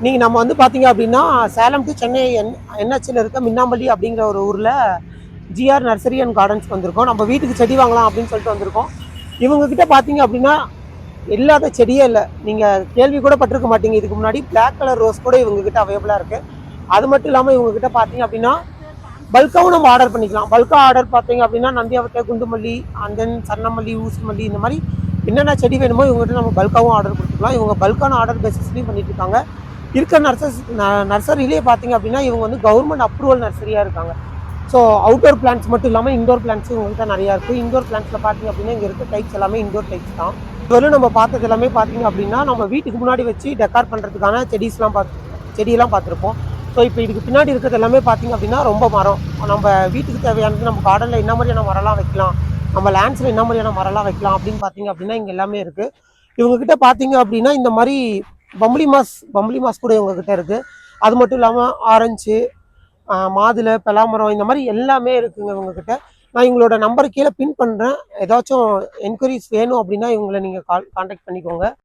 நீங்கள் நம்ம வந்து பார்த்தீங்க அப்படின்னா சேலம் டு சென்னை என்ஹெச்சில் இருக்க மின்னாம்பள்ளி அப்படிங்கிற ஒரு ஊரில் ஜிஆர் நர்சரி அண்ட் கார்டன்ஸ் வந்திருக்கோம். நம்ம வீட்டுக்கு செடி வாங்கலாம் அப்படின்னு சொல்லிட்டு வந்திருக்கோம். இவங்ககிட்ட பார்த்தீங்க அப்படின்னா இல்லாத செடியே இல்லை. நீங்கள் கேள்வி கூட பட்டிருக்க மாட்டீங்க. இதுக்கு முன்னாடி பிளாக் கலர் ரோஸ் கூட இவங்ககிட்ட அவைலபிளாக இருக்குது. அது மட்டும் இல்லாமல் இவங்ககிட்ட பார்த்தீங்க அப்படின்னா பல்காவும் நம்ம ஆர்டர் பண்ணிக்கலாம். பல்கா ஆர்டர் பார்த்தீங்க அப்படின்னா நந்தியாவட்டை, குண்டுமல்லி, அண்ட் தென் சன்னமல்லி, ஊசி மல்லி, இந்த மாதிரி என்னென்ன செடி வேணுமோ இவங்ககிட்ட நம்ம பல்காவும் ஆர்டர் கொடுத்துக்கலாம். இவங்க பல்கான ஆர்டர் பேசிஸ்லையும் பண்ணிட்டு இருக்காங்க. இருக்க நர்சரியிலே பார்த்தீங்க அப்படின்னா இவங்க வந்து கவர்மெண்ட் அப்ரூவல் நர்சரியாக இருக்காங்க. ஸோ அவுட்டோர் பிளான்ஸ் மட்டும் இல்லாமல் இண்டோர் பிளான்ஸும் இவங்ககிட்ட நிறையா இருக்குது. இண்டோர் பிளான்ஸில் பார்த்தீங்க அப்படின்னா இங்கே இருக்க டைப்ஸ் எல்லாமே இண்டோர் டைப்ஸ் தான். இதுவரை நம்ம பார்த்தது எல்லாமே பார்த்தீங்க அப்படின்னா நம்ம வீட்டுக்கு முன்னாடி வச்சு டெக்கார் பண்ணுறதுக்கான செடியெல்லாம் பார்த்துருப்போம். ஸோ இப்போ இதுக்கு பின்னாடி இருக்கிறது எல்லாமே பார்த்தீங்க அப்படின்னா ரொம்ப மரம். நம்ம வீட்டுக்கு தேவையானது நம்ம கார்டனில் என்ன மாதிரியான மரம்லாம் வைக்கலாம், நம்ம லேண்ட்ஸில் என்ன மாதிரியான மரம்லாம் வைக்கலாம் அப்படின்னு பார்த்தீங்க அப்படின்னா இங்கே எல்லாமே இருக்குது. இவங்ககிட்ட பார்த்தீங்க அப்படின்னா இந்த மாதிரி பம்பளி மாஸ் கூட இவங்ககிட்ட இருக்குது. அது மட்டும் இல்லாமல் ஆரஞ்சு, மாதுளை, பலாமரம், இந்த மாதிரி எல்லாமே இருக்குங்க இவங்ககிட்ட. நான் இவங்களோட நம்பர் கீழே பின் பண்ணுறேன். ஏதாச்சும் என்கொயரிஸ் வேணும் அப்படின்னா இவங்களை நீங்கள் கான்டாக்ட் பண்ணிக்கோங்க.